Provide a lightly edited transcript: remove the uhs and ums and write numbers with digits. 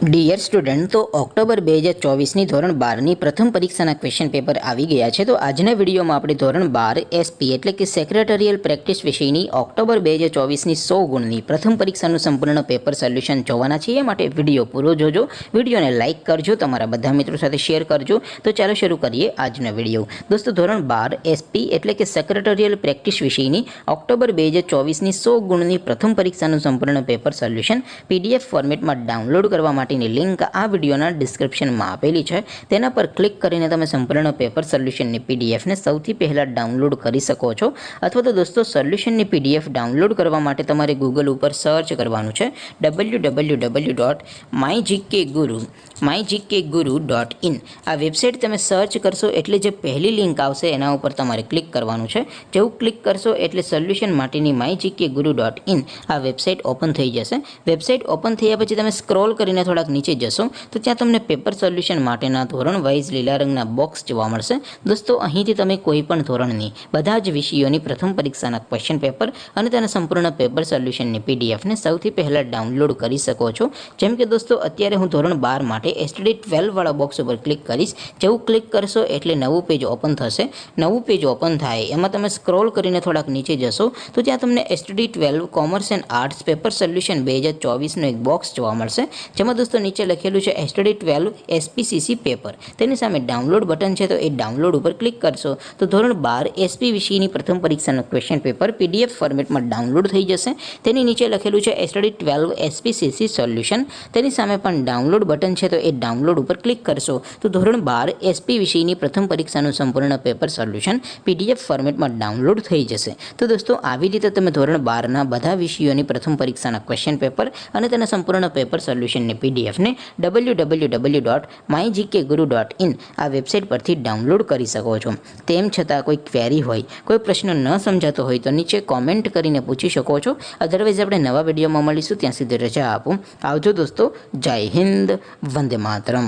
Dear student, તો October 2024ની ધોરણ 12ની પ્રથમ પરીક્ષાના ક્વેશ્ચન પેપર આવી ગયા છે. તો આજના વિડીયોમાં આપણે ધોરણ 12 એસપી એટલે કે સેક્રેટરીયલ પ્રેક્ટિસ વિષયની ઓક્ટોબર 2024ની 100 ગુણની પ્રથમ પરીક્ષાનું સંપૂર્ણ પેપર સોલ્યુશન જોવાના છીએ. માટે વિડીયો પૂરો જોજો, વિડીયોને લાઇક કરજો, તમારા બધા મિત્રો સાથે શેર કરજો. તો ચાલો શરૂ કરીએ આજનો વિડીયો. દોસ્તો, ધોરણ 12 એસપી એટલે કે સેક્રેટરીયલ પ્રેક્ટિસ વિષયની ઓક્ટોબર 2024ની 100 ગુણની પ્રથમ પરીક્ષાનું સંપૂર્ણ પેપર સોલ્યુશન પીડીએફ ફોર્મેટમાં ડાઉનલોડ કરવા માટેની લિંક આ વિડીયોના ડિસ્ક્રિપ્શનમાં આપેલી છે. તેના પર ક્લિક કરીને તમે સંપૂર્ણ પેપર સોલ્યુશનની પીડીએફને સૌથી પહેલાં ડાઉનલોડ કરી શકો છો. અથવા તો દોસ્તો, સોલ્યુશનની પીડીએફ ડાઉનલોડ કરવા માટે તમારે ગૂગલ ઉપર સર્ચ કરવાનું છે www.mygkguru.in. આ વેબસાઇટ તમે સર્ચ કરશો એટલે જે પહેલી લિંક આવશે એના ઉપર તમારે ક્લિક કરવાનું છે. જેવું ક્લિક કરશો એટલે સોલ્યુશન માટેની mygkguru.in આ વેબસાઇટ ઓપન થઈ જશે. વેબસાઇટ ઓપન થયા પછી તમે સ્ક્રોલ કરીને થોડાક નીચે જશો તો ત્યાં તમને પેપર સોલ્યુશન માટેના ધોરણ વાઇઝ લીલા રંગના બોક્સ જોવા મળશે. દોસ્તો, અહીંથી તમે કોઈ પણ ધોરણની બધા જ વિષયોની પ્રથમ પરીક્ષાના ક્વેશ્ચન પેપર અને તેના સંપૂર્ણ પેપર સોલ્યુશનની પીડીએફને સૌથી પહેલાં ડાઉનલોડ કરી શકો છો. જેમ કે દોસ્તો, અત્યારે હું ધોરણ 12 માટે એસટીડી 12 વાળા બોક્સ ઉપર ક્લિક કરીશ. જેવું ક્લિક કરશો એટલે નવું પેજ ઓપન થશે. નવું પેજ ઓપન થાય એમાં તમે સ્ક્રોલ કરીને થોડાક નીચે જશો તો ત્યાં તમને STD 12 commerce and arts paper solution 2024નો એક બોક્સ જોવા મળશે. જેમાં દોસ્તો નીચે લખેલું છે એસટીડી 12 એસપીસીસી પેપર. તેની સામે ડાઉનલોડ બટન છે, તો એ ડાઉનલોડ ઉપર ક્લિક કરશો તો ધોરણ 12 એસપી વિષયની પ્રથમ પરીક્ષાનું ક્વેશ્ચન પેપર પીડીએફ ફોર્મેટમાં ડાઉનલોડ થઈ જશે. તેની નીચે લખેલું છે એસટીડી 12 એસપીસીસી સોલ્યુશન. તેની સામે પણ ડાઉનલોડ બટન છે, તો એ ડાઉનલોડ ઉપર ક્લિક કરશો તો ધોરણ 12 એસપી વિષયની પ્રથમ પરીક્ષાનું સંપૂર્ણ પેપર સોલ્યુશન પીડીએફ ફોર્મેટમાં ડાઉનલોડ થઈ જશે. તો દોસ્તો, આવી રીતે તમે ધોરણ 12ના બધા વિષયોની પ્રથમ પરીક્ષાના ક્વેશ્ચન પેપર અને તેના સંપૂર્ણ પેપર સોલ્યુશનની પીડીએફને www.mygkguru.in આ વેબસાઇટ પરથી ડાઉનલોડ કરી શકો છો. તેમ છતાં કોઈ ક્વેરી હોય, કોઈ પ્રશ્ન ન સમજાતો હોય તો નીચે કોમેન્ટ કરીને પૂછી શકો છો. અધરવાઇઝ આપણે નવા વિડીયોમાં મળીશું. ત્યાં સુધી રજા આપો. આવજો દોસ્તો. જય હિન્દ. વંદે માતરમ.